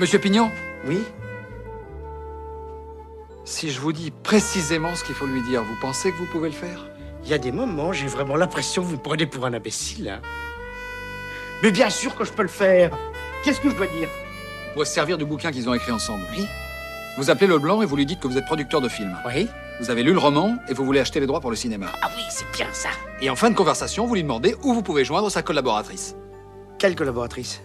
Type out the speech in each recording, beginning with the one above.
Monsieur Pignon, Oui? si je vous dis précisément ce qu'il faut lui dire, vous pensez que vous pouvez le faire? Il y a des moments, j'ai vraiment l'impression que vous me prenez pour un imbécile, hein. Mais bien sûr que je peux le faire. Qu'est-ce que je dois dire? Vous pouvez se servir du bouquin qu'ils ont écrit ensemble. Oui? Vous appelez Leblanc et vous lui dites que vous êtes producteur de films. Oui? Vous avez lu le roman et vous voulez acheter les droits pour le cinéma. Ah oui, c'est bien ça. Et en fin de conversation, vous lui demandez où vous pouvez joindre sa collaboratrice. Quelle collaboratrice?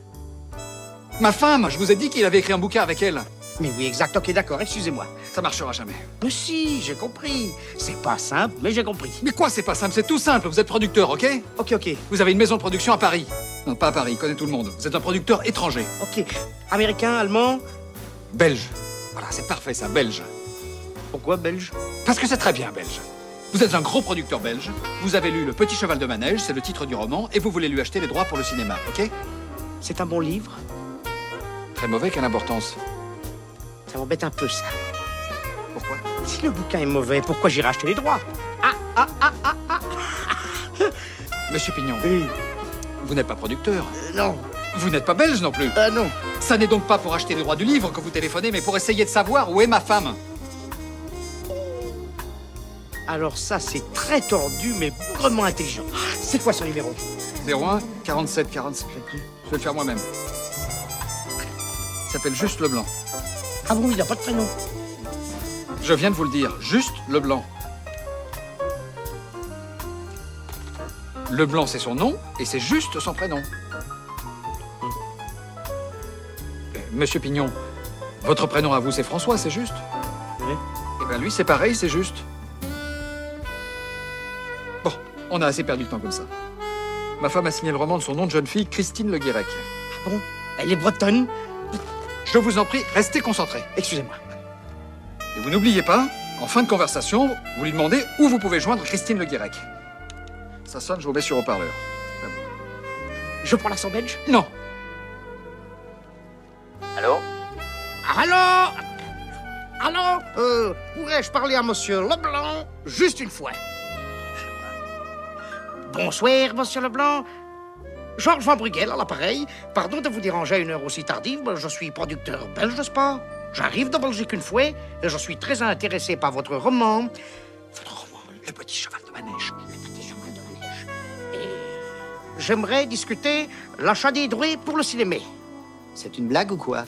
Ma femme, je vous ai dit qu'il avait écrit un bouquin avec elle. Mais oui, exact, ok, d'accord, excusez-moi. Ça marchera jamais. Mais si, j'ai compris. C'est pas simple, mais j'ai compris. Mais quoi, c'est pas simple, c'est tout simple. Vous êtes producteur, ok? Ok, ok, Vous avez une maison de production à Paris. Non, pas à Paris, connaît tout le monde. Vous êtes un producteur étranger. ok. Américain, allemand? Belge. Voilà, c'est parfait ça, belge. Pourquoi belge? Parce que c'est très bien belge. Vous êtes un gros producteur belge, vous avez lu Le Petit Cheval de Manège, c'est le titre du roman, et vous voulez lui acheter les droits pour le cinéma, ok? C'est un bon livre? Très mauvais, quelle importance? Ça m'embête un peu, ça. Pourquoi? Si le bouquin est mauvais, pourquoi j'irai acheter les droits? Monsieur Pignon, Oui. vous n'êtes pas producteur. Non. Vous n'êtes pas belge non plus. Non. Ça n'est donc pas pour acheter les droits du livre que vous téléphonez, mais pour essayer de savoir où est ma femme. Alors ça, c'est très tordu, mais bougrement intelligent. C'est quoi son numéro? 01 47 47. Je vais le faire moi-même. Il s'appelle Juste Leblanc. Ah bon, il n'a pas de prénom. Je viens de vous le dire, Juste Leblanc. Leblanc, c'est son nom, et c'est juste son prénom. Monsieur Pignon, votre prénom à vous, c'est François, c'est juste? Oui. Eh bien, lui, c'est pareil, c'est juste. Bon, on a assez perdu de temps comme ça. Ma femme a signé le roman de son nom de jeune fille, Christine Le Guirec. Ah bon? Elle est bretonne? Je vous en prie, restez concentrés. Excusez-moi. Et vous n'oubliez pas, en fin de conversation, vous lui demandez où vous pouvez joindre Christine Le Guirec. Ça sonne, je vous mets sur haut-parleur. Je prends l'accent belge? Non. Allô? Allô? Allô? Pourrais-je parler à monsieur Leblanc juste une fois? Bonsoir, monsieur Leblanc. Georges Van Brugel à l'appareil. Pardon de vous déranger à une heure aussi tardive. Je suis producteur belge, n'est-ce pas? J'arrive de Belgique une fois et je suis très intéressé par votre roman. Votre roman, Le Petit Cheval de Manège. Le Petit Cheval de Manège. Et j'aimerais discuter l'achat des droits pour le cinéma. C'est une blague ou quoi?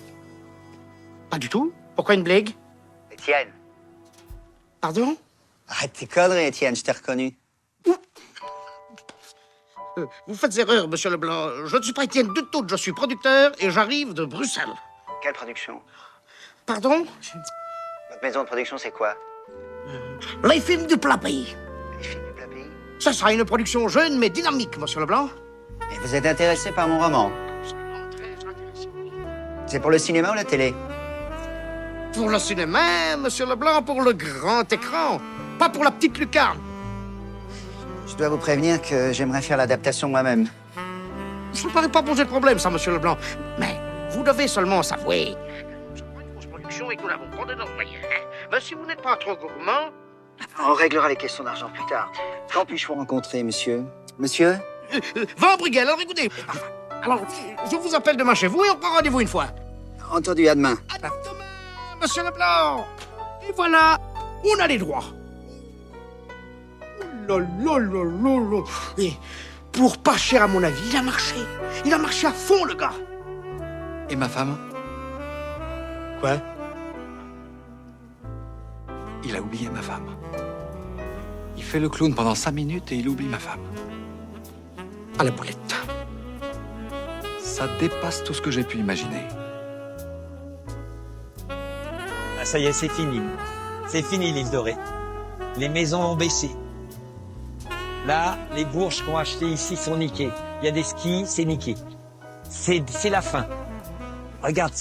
Pas du tout. Pourquoi une blague? Étienne. Pardon? Arrête tes conneries, Étienne, je t'ai reconnu. Vous faites erreur, monsieur Leblanc. Je ne suis pas Étienne du tout. Je suis producteur et j'arrive de Bruxelles. Quelle production? Pardon? Votre maison de production, c'est quoi? Les films du plat pays. Les films du plat pays? Ce sera une production jeune mais dynamique, monsieur Leblanc. Et vous êtes intéressé par mon roman? C'est pour le cinéma ou la télé? Pour le cinéma, monsieur Leblanc, pour le grand écran. Pas pour la petite lucarne. Je dois vous prévenir que j'aimerais faire l'adaptation moi-même. Ça ne paraît pas poser de problème, ça, monsieur Leblanc. Mais vous devez seulement s'avouer. Nous avons une grosse production et que nous l'avons pour de nos moyens. Mais si vous n'êtes pas trop gourmand... On réglera les questions d'argent plus tard. Quand puis-je vous rencontrer, monsieur? Monsieur? Van Brugel, alors écoutez. Alors, je vous appelle demain chez vous et on prend rendez-vous une fois. Entendu, à demain. À demain, monsieur Leblanc. Et voilà, on a les droits. Oh là là là là là. Et pour pas cher, à mon avis, il a marché. Il a marché à fond, le gars. Et ma femme? Quoi? Il a oublié ma femme. Il fait le clown pendant 5 minutes et il oublie ma femme. À la boulette. Ça dépasse tout ce que j'ai pu imaginer. Ah, ça y est, c'est fini. C'est fini l'île dorée. Les maisons ont baissé. Là, les bourges qu'on a achetées ici sont niquées. Il y a des skis, c'est niqué. C'est la fin. Regarde,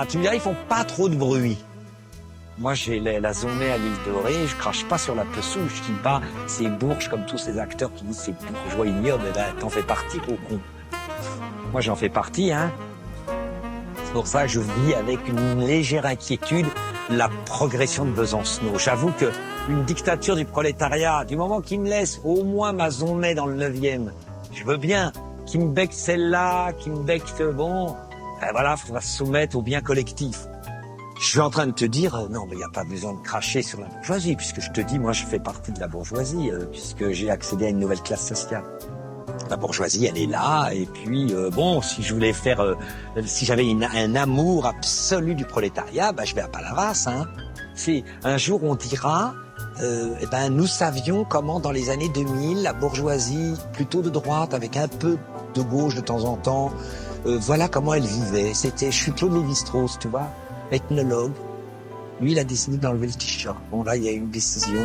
tu me diras, ils font pas trop de bruit. Moi, j'ai la zonée à l'île dorée, je crache pas sur la pessoux, je dis pas ces bourges comme tous ces acteurs qui disent c'est bourgeois ignobles, là, t'en fais partie, gros con. Moi, j'en fais partie, hein. C'est pour ça que je vis avec une légère inquiétude la progression de Besancenot. J'avoue que une dictature du prolétariat, du moment qu'il me laisse au moins ma zonée dans le 9e, je veux bien qu'il me becque celle-là, qu'il me becque bon. Ben voilà, il faudra se soumettre au bien collectif. Je suis en train de te dire, non, mais il n'y a pas besoin de cracher sur la bourgeoisie, puisque je te dis, moi, je fais partie de la bourgeoisie, puisque j'ai accédé à une nouvelle classe sociale. La bourgeoisie, elle est là, et puis, bon, si je voulais faire, si j'avais un amour absolu du prolétariat, ben, je vais à Palavas, hein. C'est, un jour, on dira, eh ben, nous savions comment, dans les années 2000, la bourgeoisie, plutôt de droite, avec un peu de gauche de temps en temps, voilà comment elle vivait. C'était, je suis Claude Lévi-Strauss, tu vois, ethnologue. Lui, il a décidé d'enlever le t-shirt. Bon, là, il y a eu une décision.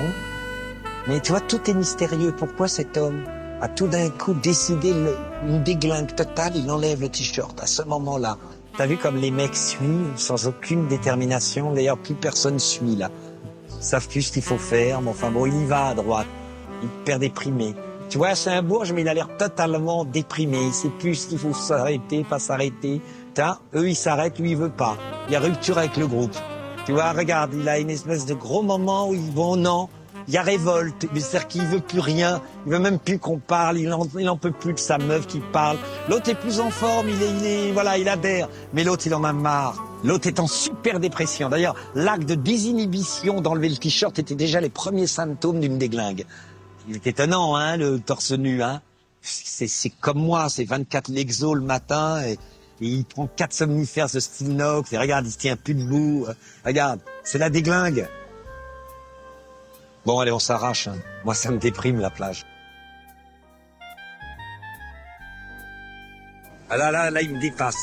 Mais tu vois, tout est mystérieux. Pourquoi cet homme a tout d'un coup décidé une déglingue totale, il enlève le t-shirt à ce moment-là. T'as vu comme les mecs suivent sans aucune détermination. D'ailleurs, plus personne suit, là. Ils savent plus ce qu'il faut faire, mais enfin bon, il y va à droite. Il perd déprimé. Tu vois, c'est un Bourge, mais il a l'air totalement déprimé. Il sait plus s'il faut s'arrêter, pas s'arrêter. Eux, ils s'arrêtent, lui, il veut pas. Il y a rupture avec le groupe. Tu vois, regarde, il a une espèce de gros moment où ils vont, non, il y a révolte. Mais c'est-à-dire qu'il veut plus rien. Il veut même plus qu'on parle. Il en peut plus de sa meuf qui parle. L'autre est plus en forme. Voilà, il adhère. Mais l'autre, il en a marre. L'autre est en super dépression. D'ailleurs, l'acte de désinhibition d'enlever le t-shirt était déjà les premiers symptômes d'une déglingue. Il est étonnant, hein, le torse nu, hein. C'est comme moi, c'est 24 Lexo le matin et il prend 4 somnifères de Stilnox et regarde, il se tient plus debout. Regarde, c'est la déglingue. Bon, allez, on s'arrache, hein. Moi, ça me déprime, la plage. Ah là, il me dépasse.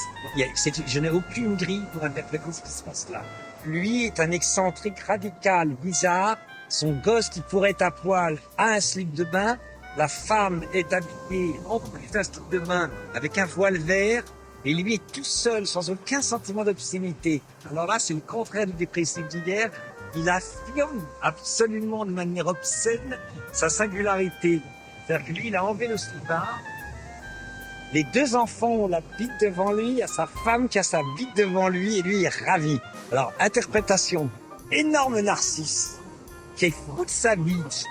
Je n'ai aucune grille pour interpréter ce qui se passe là. Lui est un excentrique radical, bizarre. Son gosse qui pourrait être à poil a un slip de bain. La femme est habillée en plus un slip de bain avec un voile vert. Et lui est tout seul, sans aucun sentiment d'obscénité. Alors là, c'est le contraire du dépressif d'hier. Il affirme absolument de manière obscène sa singularité. C'est-à-dire que lui, il a enlevé le slipard. Les 2 enfants ont la bite devant lui, il y a sa femme qui a sa bite devant lui et lui il est ravi. Alors, interprétation, énorme narcisse, qui est fou de sa bite.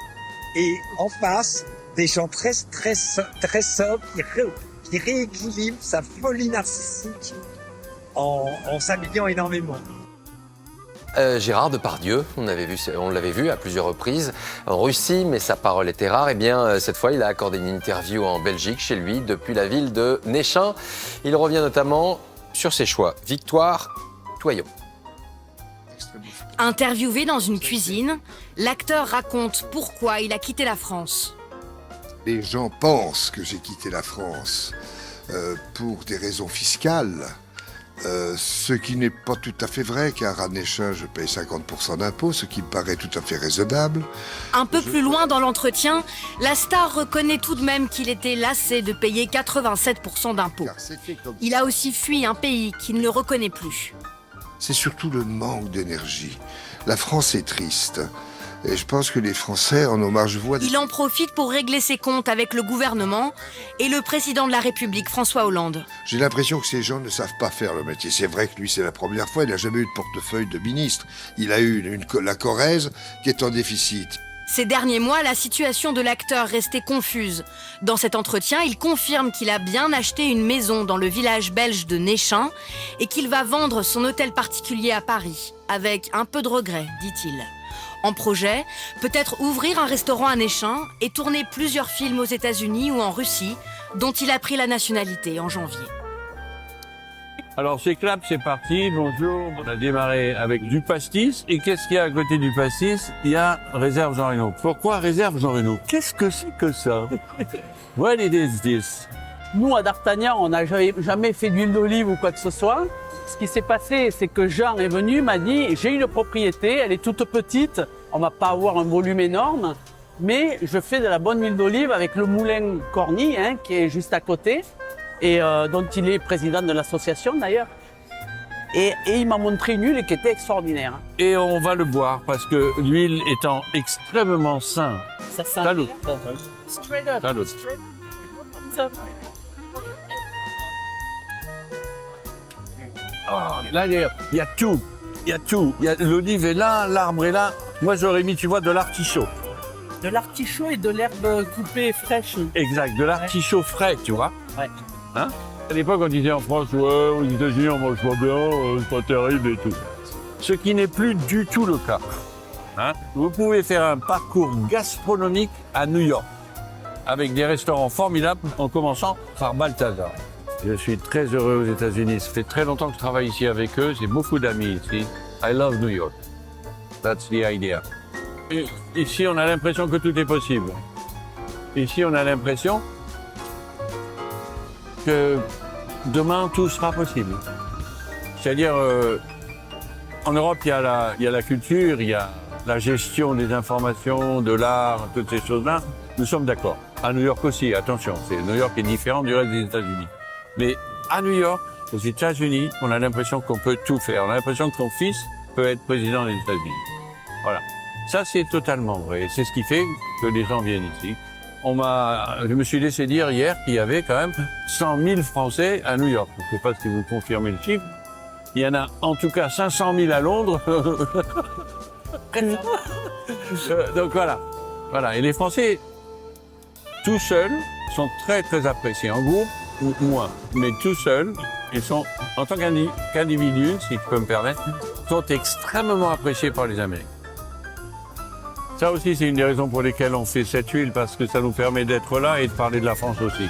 Et en face, des gens très sobres qui rééquilibrent sa folie narcissique en s'habillant énormément. Gérard Depardieu, on l'avait vu à plusieurs reprises en Russie, mais sa parole était rare. Eh bien, cette fois, il a accordé une interview en Belgique, chez lui, depuis la ville de Néchin. Il revient notamment sur ses choix. Victoire Toyot. Interviewé dans une cuisine, l'acteur raconte pourquoi il a quitté la France. Les gens pensent que j'ai quitté la France pour des raisons fiscales. Ce qui n'est pas tout à fait vrai, car à Néchin, je paye 50% d'impôts, ce qui me paraît tout à fait raisonnable. Un peu plus loin dans l'entretien, la star reconnaît tout de même qu'il était lassé de payer 87% d'impôts. Il a aussi fui un pays qui ne le reconnaît plus. C'est surtout le manque d'énergie. La France est triste. Et je pense que les Français en ont marre. Il en profite pour régler ses comptes avec le gouvernement et le président de la République, François Hollande. J'ai l'impression que ces gens ne savent pas faire le métier. C'est vrai que lui, c'est la première fois. Il n'a jamais eu de portefeuille de ministre. Il a eu la Corrèze qui est en déficit. Ces derniers mois, la situation de l'acteur restait confuse. Dans cet entretien, il confirme qu'il a bien acheté une maison dans le village belge de Néchin et qu'il va vendre son hôtel particulier à Paris, avec un peu de regret, dit-il. En projet, peut-être ouvrir un restaurant à Néchin et tourner plusieurs films aux États-Unis ou en Russie, dont il a pris la nationalité en janvier. Alors c'est clap, c'est parti, bonjour. On a démarré avec du pastis. Et qu'est-ce qu'il y a à côté du pastis? Il y a réserve Jean Reno. Pourquoi réserve Jean Reno? Qu'est-ce que c'est que ça? What is this? Nous, à D'Artagnan, on n'a jamais fait d'huile d'olive ou quoi que ce soit. Ce qui s'est passé, c'est que Jean est venu, m'a dit, j'ai une propriété, elle est toute petite, on va pas avoir un volume énorme, mais je fais de la bonne huile d'olive avec le moulin Corny, qui est juste à côté, et dont il est président de l'association d'ailleurs. Et il m'a montré une huile qui était extraordinaire. Et on va le boire parce que l'huile étant extrêmement sain. Ça sent Salut. Straight up. Salut. Oh, là, il y a tout. Il y a tout. L'olive est là, l'arbre est là. Moi, j'aurais mis, tu vois, de l'artichaut. De l'artichaut et de l'herbe coupée fraîche. Exact, de l'artichaut frais, tu vois. Ouais. Hein? À l'époque, on disait en France, ouais, aux États-Unis, on mange pas bien, c'est pas terrible et tout. Ce qui n'est plus du tout le cas. Hein? Vous pouvez faire un parcours gastronomique à New York, avec des restaurants formidables, en commençant par Balthazar. Je suis très heureux aux États-Unis. Ça fait très longtemps que je travaille ici avec eux. J'ai beaucoup d'amis ici. I love New York. That's the idea. Et ici, on a l'impression que tout est possible. Ici, on a l'impression que demain, tout sera possible. C'est-à-dire, en Europe, il y a la culture, il y a la gestion des informations, de l'art, toutes ces choses-là. Nous sommes d'accord. À New York aussi, attention, New York est différent du reste des États-Unis. Mais à New York, aux États-Unis, on a l'impression qu'on peut tout faire. On a l'impression que ton fils peut être président des États-Unis. Voilà. Ça, c'est totalement vrai. C'est ce qui fait que les gens viennent ici. Je me suis laissé dire hier qu'il y avait quand même 100 000 Français à New York. Je ne sais pas si vous confirmez le chiffre. Il y en a en tout cas 500 000 à Londres. Donc voilà. Voilà. Et les Français, tout seuls, sont très très appréciés. En groupe, ou moins. Mais tout seuls, ils sont, en tant qu'individus, si je peux me permettre, sont extrêmement appréciés par les Américains. Ça aussi, c'est une des raisons pour lesquelles on fait cette huile, parce que ça nous permet d'être là et de parler de la France aussi.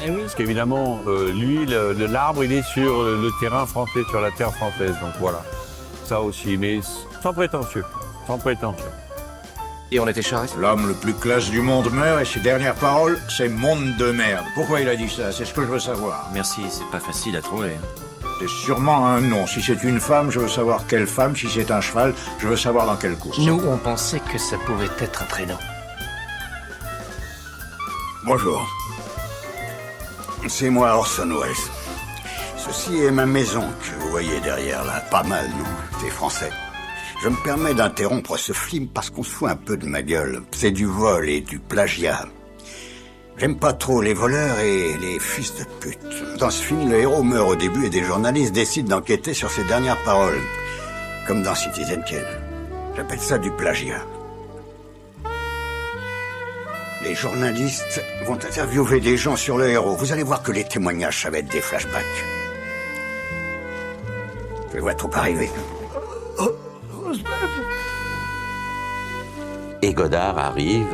Eh oui. Parce qu'évidemment, l'huile, l'arbre, il est sur le terrain français, sur la terre française. Donc voilà, ça aussi, mais sans prétentieux, sans prétentieux. Et on était charrette. L'homme le plus classe du monde meurt et ses dernières paroles, c'est monde de merde. Pourquoi il a dit ça? C'est ce que je veux savoir. Merci, c'est pas facile à trouver. C'est sûrement un nom. Si c'est une femme, je veux savoir quelle femme. Si c'est un cheval, je veux savoir dans quelle course. Nous, on pensait que ça pouvait être un prénom. Bonjour. C'est moi Orson Welles. Ceci est ma maison que vous voyez derrière là. Pas mal, non? C'est français. Je me permets d'interrompre ce film parce qu'on se fout un peu de ma gueule. C'est du vol et du plagiat. J'aime pas trop les voleurs et les fils de pute. Dans ce film, le héros meurt au début et des journalistes décident d'enquêter sur ses dernières paroles. Comme dans Citizen Kane. J'appelle ça du plagiat. Les journalistes vont interviewer des gens sur le héros. Vous allez voir que les témoignages, ça va être des flashbacks. Je les vois trop arriver. Et Godard arrive.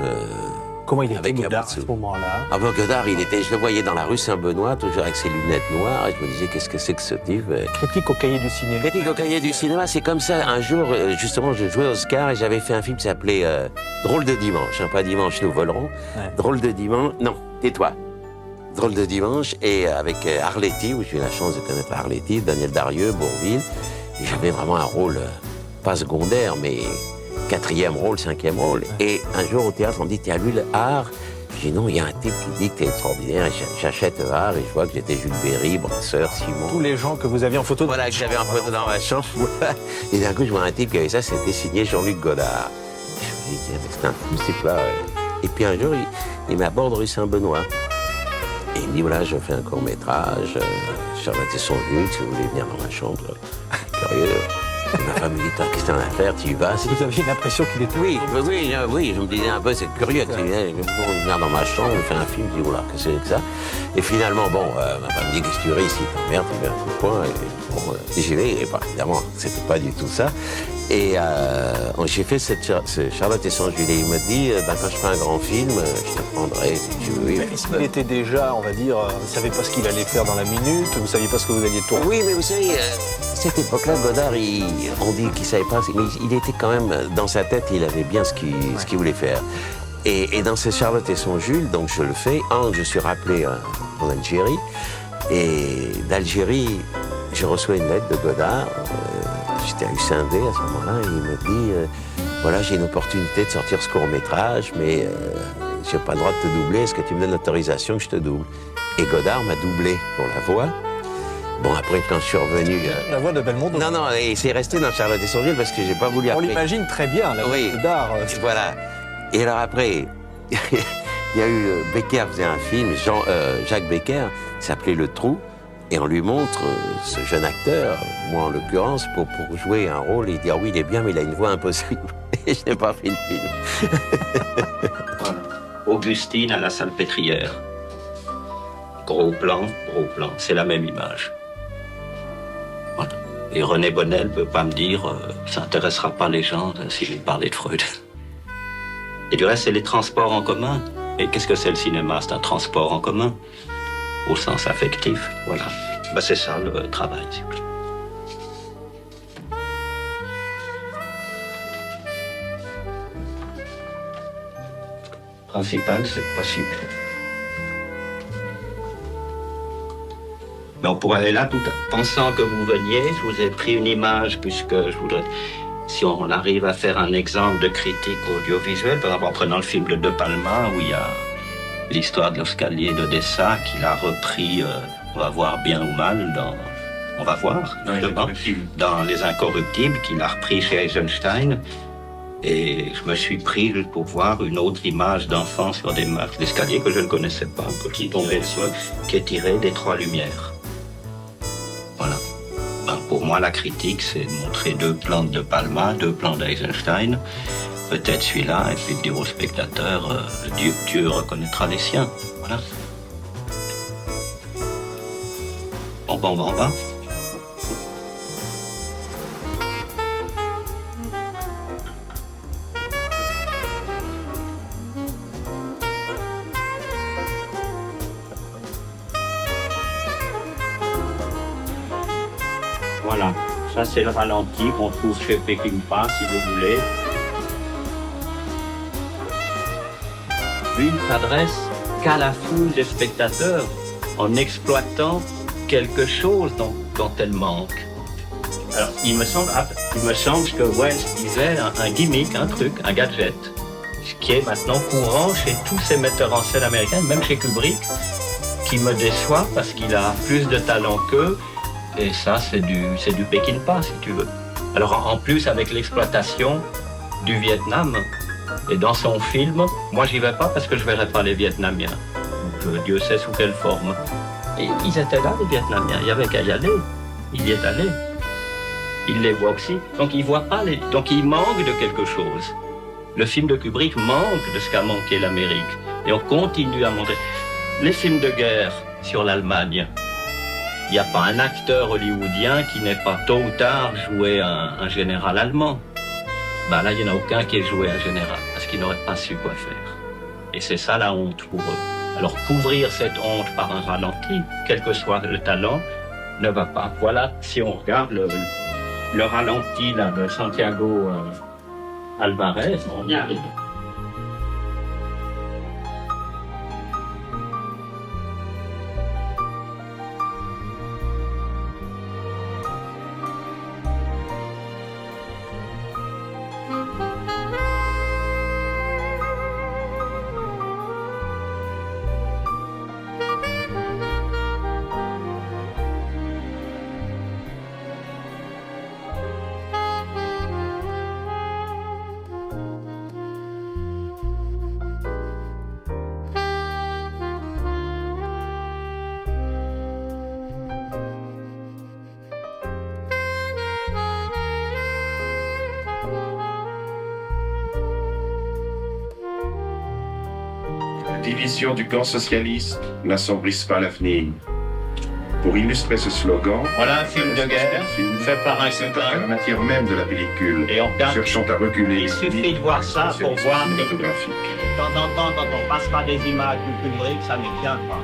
Comment il était avec Godard à ce moment-là? Ah ben Godard, je le voyais dans la rue Saint-Benoît, toujours avec ses lunettes noires, et je me disais, qu'est-ce que c'est que ce type? Critique au cahier du cinéma. Critique au cahier du cinéma, c'est comme ça. Un jour, justement, je jouais au Oscar et j'avais fait un film qui s'appelait Drôle de dimanche. Pas dimanche, nous volerons. Ouais. Drôle de dimanche. Non, tais-toi. Drôle de dimanche, et avec Arletty, où j'ai eu la chance de connaître Arletty, Daniel Darieux, Bourvil. Et j'avais vraiment un rôle, pas secondaire, mais 4e rôle, 5e rôle. Et un jour au théâtre, on me dit, t'as lu le Art? J'ai dit non, il y a un type qui dit que t'es extraordinaire. Et j'achète le Art et je vois que j'étais Jules Berry, Brasseur, Simon. Tous les gens que vous aviez en photo. Voilà, que j'avais en photo dans ma chambre. Et d'un coup, je vois un type qui avait ça, c'était signé Jean-Luc Godard. Je me dis, c'est un fou, c'est quoi? Et puis un jour, il m'aborde rue Saint-Benoît. Et il me dit, voilà, je fais un court-métrage, Charlotte et son Jules, si vous voulez venir dans ma chambre. Curieux. Et ma femme me dit, qu'est-ce que t'en as à faire, tu y vas? Vous aviez l'impression qu'il était... Oui, je me disais un peu, c'est curieux, tu venir dans ma chambre, on fait un film, je dis, oula, qu'est-ce que c'est que ça? Et finalement, bon, ma femme me dit, qu'est-ce que tu veux ici? T'emmerdes, tu viens un coup de poing, et bon, j'y vais, et bah, évidemment, c'était pas du tout ça. Et j'ai fait Charlotte et son Jules. Il me dit, quand je ferai un grand film, je te prendrai, si tu veux. Mais est-ce qu'il était déjà, on va dire, vous ne savez pas ce qu'il allait faire dans la minute, vous ne saviez pas ce que vous alliez tourner? Oui, mais vous savez, à cette époque-là, Godard, on dit qu'il ne savait pas, mais il était quand même, dans sa tête, il avait bien ce qu'il voulait faire. Et dans ces Charlotte et son Jules, donc je le fais, je suis rappelé en Algérie, et d'Algérie, je reçois une lettre de Godard. J'étais à Usindé à ce moment-là, et il me dit voilà, j'ai une opportunité de sortir ce court-métrage, mais je n'ai pas le droit de te doubler, est-ce que tu me donnes l'autorisation que je te double? Et Godard m'a doublé pour la voix. Bon, après, quand je suis revenu... La voix de Belmondo. Non, et c'est resté dans Charlotte et son Jules parce que j'ai pas voulu... On l'imagine très bien, la voix de Godard. Voilà. Et alors après, il y a eu... Becker faisait un film, Jacques Becker, qui s'appelait Le Trou. Et on lui montre ce jeune acteur, moi en l'occurrence, pour jouer un rôle. Et il dit, ah oui, il est bien, mais il a une voix impossible. Et je n'ai pas fait le film. Augustine à la Salpêtrière. gros plan, c'est la même image. Voilà. Et René Bonnel ne peut pas me dire ça n'intéressera pas les gens si vous parlez de Freud. Et du reste, c'est les transports en commun. Et qu'est-ce que c'est le cinéma? C'est un transport en commun, au sens affectif. Voilà. Ben, c'est ça le travail. Principal, c'est possible. Mais on pourrait aller là tout en pensant que vous veniez. Je vous ai pris une image puisque je voudrais... Si on arrive à faire un exemple de critique audiovisuelle, par exemple en prenant le film de De Palma où il y a l'histoire de l'escalier d'Odessa qu'il a repris, on va voir bien ou mal, on va voir, dans Les Incorruptibles, qu'il a repris chez Eisenstein. Et je me suis pris pour voir une autre image d'enfant sur des marches d'escalier que je ne connaissais pas, qui tombait dessus, qui est tirée des Trois Lumières. Voilà. Ben, pour moi, la critique, c'est de montrer 2 plans de Palma, 2 plans d'Eisenstein, peut-être celui-là, et puis de dire au spectateur, Dieu reconnaîtra les siens. Voilà. Bon. Voilà, ça c'est le ralenti qu'on trouve chez Peckinpah, si vous voulez. Lui, il s'adresse qu'à la foule des spectateurs en exploitant quelque chose dont elle manque. Alors, il me semble que Wells disait un gimmick, un truc, un gadget, ce qui est maintenant courant chez tous ces metteurs en scène américains, même chez Kubrick, qui me déçoit parce qu'il a plus de talent qu'eux. Et ça, c'est du Peckinpah, si tu veux. Alors, en plus, avec l'exploitation du Vietnam, et dans son film, moi, j'y vais pas parce que je verrai pas les Vietnamiens. Donc, Dieu sait sous quelle forme. Et ils étaient là, les Vietnamiens. Il y avait qu'à y aller. Il y est allé. Il les voit aussi. Donc, il voit pas les... Donc, il manque de quelque chose. Le film de Kubrick manque de ce qu'a manqué l'Amérique. Et on continue à montrer. Les films de guerre sur l'Allemagne, il n'y a pas un acteur hollywoodien qui n'ait pas tôt ou tard joué un général allemand. Ben là, il n'y en a aucun qui ait joué un général, parce qu'il n'aurait pas su quoi faire. Et c'est ça la honte pour eux. Alors couvrir cette honte par un ralenti, quel que soit le talent, ne va pas. Voilà, si on regarde le ralenti là, de Santiago Alvarez, on y arrive. Division du camp socialiste n'assombrissent pas l'avenir. Pour illustrer ce slogan, voilà un film de guerre fait par un copain. La matière même de la pellicule, et on cherchant à reculer. Il suffit de voir ça pour voir que de temps en temps, quand on passera des images du Kubrick, ça ne tient pas.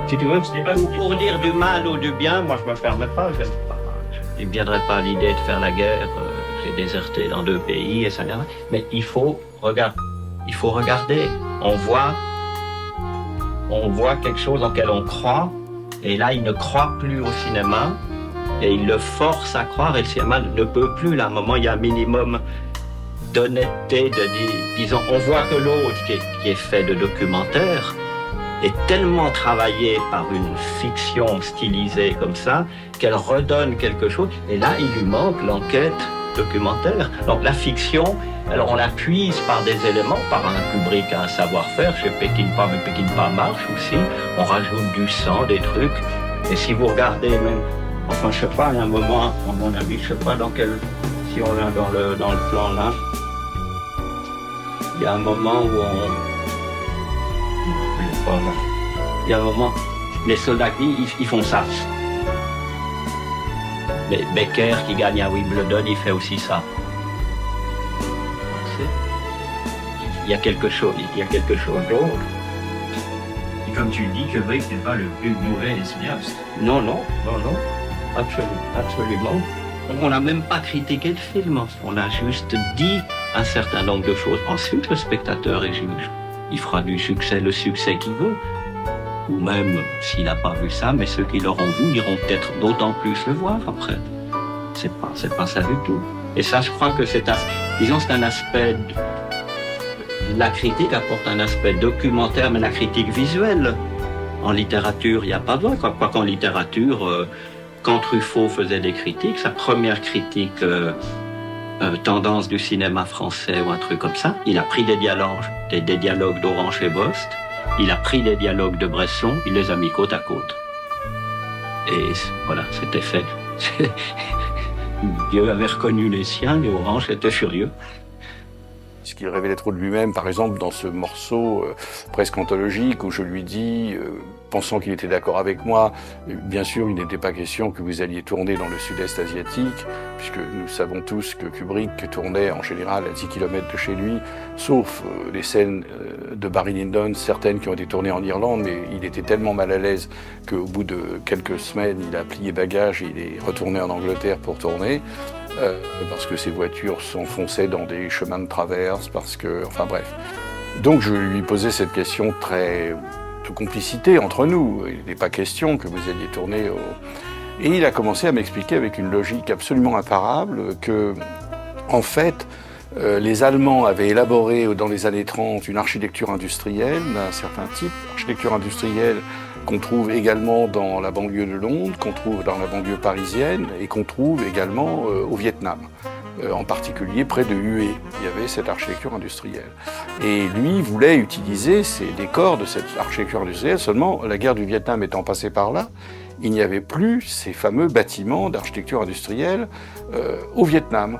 Si tu veux, pour dire du mal ou du bien, moi je me permets pas. Il ne me viendrait pas l'idée de faire la guerre. J'ai déserté dans 2 pays, et ça vient. Mais il faut regarder. On voit quelque chose auquel on croit, et là il ne croit plus au cinéma, et il le force à croire, et le cinéma ne peut plus. Là, à un moment, il y a un minimum d'honnêteté, disons, on voit que l'autre qui est fait de documentaires est tellement travaillée par une fiction stylisée comme ça qu'elle redonne quelque chose. Et là, il lui manque l'enquête documentaire. Donc la fiction, alors on la puise par des éléments, par un Kubrick a un savoir-faire, chez Peckinpah, mais Peckinpah marche aussi. On rajoute du sang, des trucs. Et si vous regardez même, enfin je sais pas, il y a un moment, à mon avis, je sais pas dans quel, si on est dans le plan là, il y a un moment où il y a un moment, les soldats, ils font ça. Mais Becker qui gagne à Wimbledon, il fait aussi ça. Il y a quelque chose d'autre. Et comme tu le dis, Kubrick n'est pas le plus mauvais cinéaste. Non, absolument. On n'a même pas critiqué le film, on a juste dit un certain nombre de choses. Ensuite, le spectateur est juge. Il fera du succès le succès qu'il veut. Ou même, s'il n'a pas vu ça, mais ceux qui l'auront vu iront peut-être d'autant plus le voir après. C'est pas ça du tout. Et ça, je crois que c'est un aspect... La critique apporte un aspect documentaire, mais la critique visuelle. En littérature, il n'y a pas besoin. Quoi qu'en littérature, quand Truffaut faisait des critiques, sa première critique... tendance du cinéma français ou un truc comme ça. Il a pris des dialogues d'Orange et Bost, il a pris des dialogues de Bresson, il les a mis côte à côte. Et voilà, c'était fait. Dieu avait reconnu les siens et Orange était furieux. Ce qu'il révélait trop de lui-même, par exemple, dans ce morceau presque anthologique où je lui dis, pensant qu'il était d'accord avec moi, bien sûr, il n'était pas question que vous alliez tourner dans le sud-est asiatique, puisque nous savons tous que Kubrick tournait en général à 10 km de chez lui, sauf les scènes de Barry Lyndon, certaines qui ont été tournées en Irlande, mais il était tellement mal à l'aise qu'au bout de quelques semaines, il a plié bagages et il est retourné en Angleterre pour tourner. Parce que ses voitures s'enfonçaient dans des chemins de traverse, enfin bref. Donc je lui posais cette question de complicité entre nous. Il n'est pas question que vous alliez tourner Et il a commencé à m'expliquer avec une logique absolument imparable que, en fait, les Allemands avaient élaboré dans les années 30 une architecture industrielle d'un certain type, architecture industrielle qu'on trouve également dans la banlieue de Londres, qu'on trouve dans la banlieue parisienne et qu'on trouve également au Vietnam. En particulier près de Hue, il y avait cette architecture industrielle. Et lui voulait utiliser ces décors de cette architecture industrielle, seulement la guerre du Vietnam étant passée par là, il n'y avait plus ces fameux bâtiments d'architecture industrielle au Vietnam.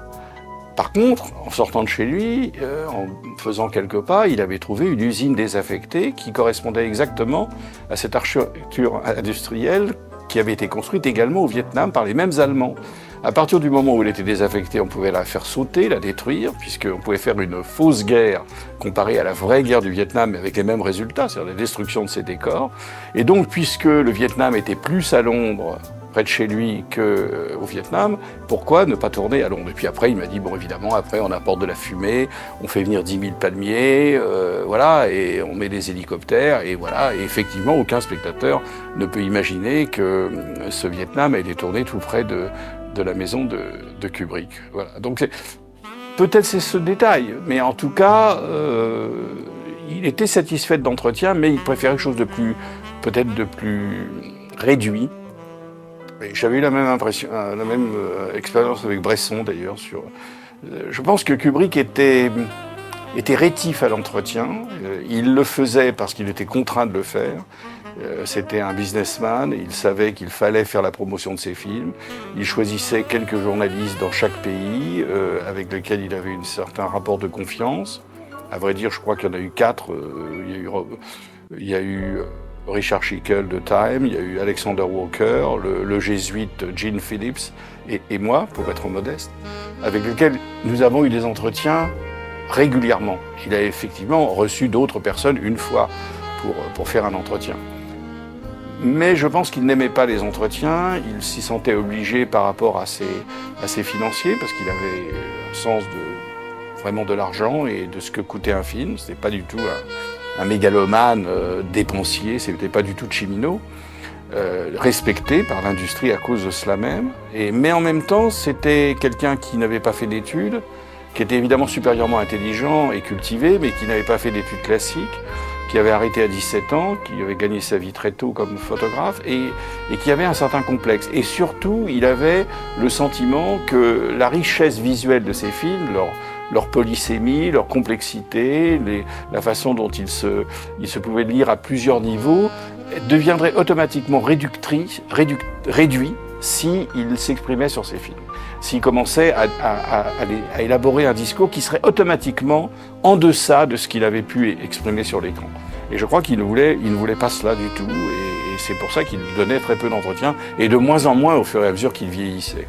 Par contre, en sortant de chez lui, en faisant quelques pas, il avait trouvé une usine désaffectée qui correspondait exactement à cette architecture industrielle qui avait été construite également au Vietnam par les mêmes Allemands. À partir du moment où elle était désaffectée, on pouvait la faire sauter, la détruire, puisqu'on pouvait faire une fausse guerre comparée à la vraie guerre du Vietnam avec les mêmes résultats, c'est-à-dire la destruction de ses décors. Et donc, puisque le Vietnam était plus à Londres, près de chez lui qu'au Vietnam, pourquoi ne pas tourner à Londres? Et puis après, il m'a dit, bon, évidemment, après, on apporte de la fumée, on fait venir 10 000 palmiers, voilà, et on met des hélicoptères, et voilà. Et effectivement, aucun spectateur ne peut imaginer que ce Vietnam a été tourné tout près de la maison de Kubrick. Voilà. Donc, peut-être c'est ce détail, mais en tout cas, il était satisfait d'entretien, mais il préférait quelque chose de plus, peut-être de plus réduit. J'avais eu la même impression, la même expérience avec Bresson d'ailleurs. Je pense que Kubrick était rétif à l'entretien. Il le faisait parce qu'il était contraint de le faire. C'était un businessman, il savait qu'il fallait faire la promotion de ses films. Il choisissait quelques journalistes dans chaque pays avec lesquels il avait un certain rapport de confiance. À vrai dire, je crois qu'il y en a eu 4. Il y a eu Richard Schickel de Time, il y a eu Alexander Walker, le jésuite Gene Phillips et moi, pour être modeste, avec lesquels nous avons eu des entretiens régulièrement. Il a effectivement reçu d'autres personnes une fois pour faire un entretien. Mais je pense qu'il n'aimait pas les entretiens, il s'y sentait obligé par rapport à ses financiers, parce qu'il avait un sens vraiment de l'argent et de ce que coûtait un film. Ce n'était pas du tout un mégalomane dépensier, ce n'était pas du tout Cimino, respecté par l'industrie à cause de cela même. Mais en même temps, c'était quelqu'un qui n'avait pas fait d'études, qui était évidemment supérieurement intelligent et cultivé, mais qui n'avait pas fait d'études classiques, qui avait arrêté à 17 ans, qui avait gagné sa vie très tôt comme photographe et qui avait un certain complexe. Et surtout, il avait le sentiment que la richesse visuelle de ses films, leur polysémie, leur complexité, la façon dont ils se pouvaient lire à plusieurs niveaux, deviendrait automatiquement réduit s'il s'exprimait sur ses films. S'il commençait à élaborer un discours qui serait automatiquement en deçà de ce qu'il avait pu exprimer sur l'écran. Et je crois qu'il ne voulait pas cela du tout, et c'est pour ça qu'il donnait très peu d'entretien, et de moins en moins au fur et à mesure qu'il vieillissait.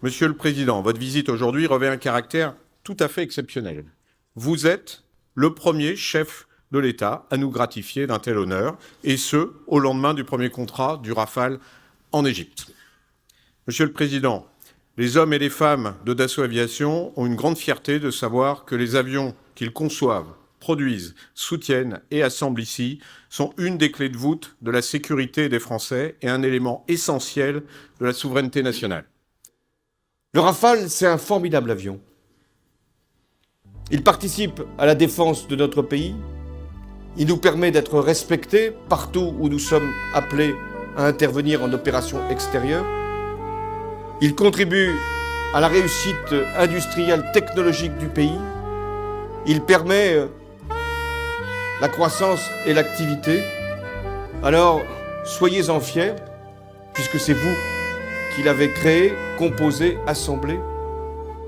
Monsieur le Président, votre visite aujourd'hui revêt un caractère tout à fait exceptionnel. Vous êtes le premier chef de l'État à nous gratifier d'un tel honneur, et ce, au lendemain du premier contrat du Rafale en Égypte. Monsieur le Président, les hommes et les femmes de Dassault Aviation ont une grande fierté de savoir que les avions qu'ils conçoivent, produisent, soutiennent et assemblent ici sont une des clés de voûte de la sécurité des Français et un élément essentiel de la souveraineté nationale. Le Rafale, c'est un formidable avion. Il participe à la défense de notre pays. Il nous permet d'être respectés partout où nous sommes appelés à intervenir en opération extérieure. Il contribue à la réussite industrielle technologique du pays. Il permet la croissance et l'activité. Alors, soyez-en fiers, puisque c'est vous qui l'avez créé, composé, assemblé,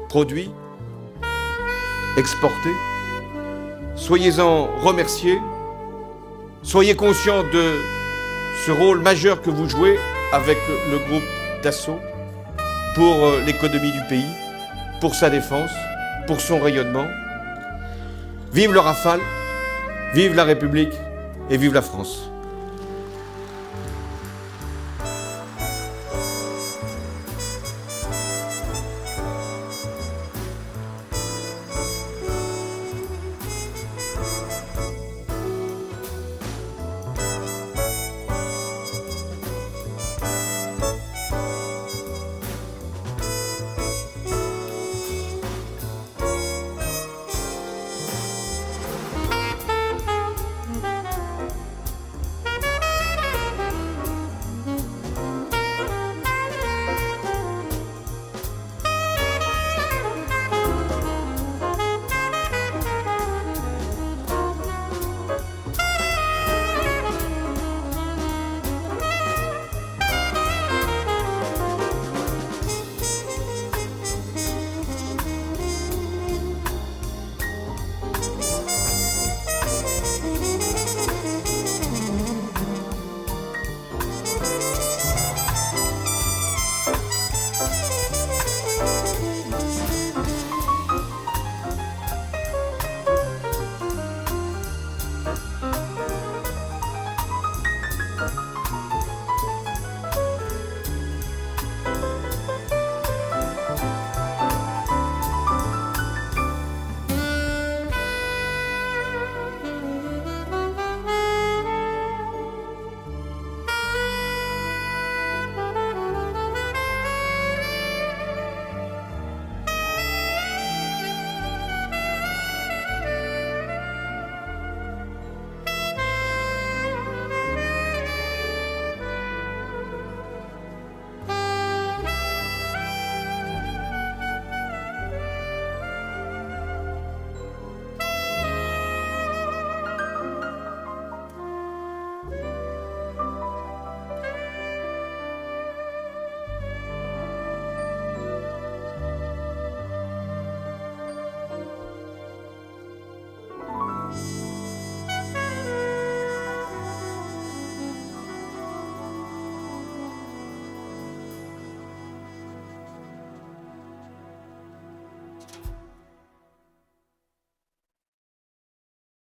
produit, exporté. Soyez-en remerciés. Soyez conscients de ce rôle majeur que vous jouez avec le groupe Dassault pour l'économie du pays, pour sa défense, pour son rayonnement. Vive le Rafale, vive la République et vive la France.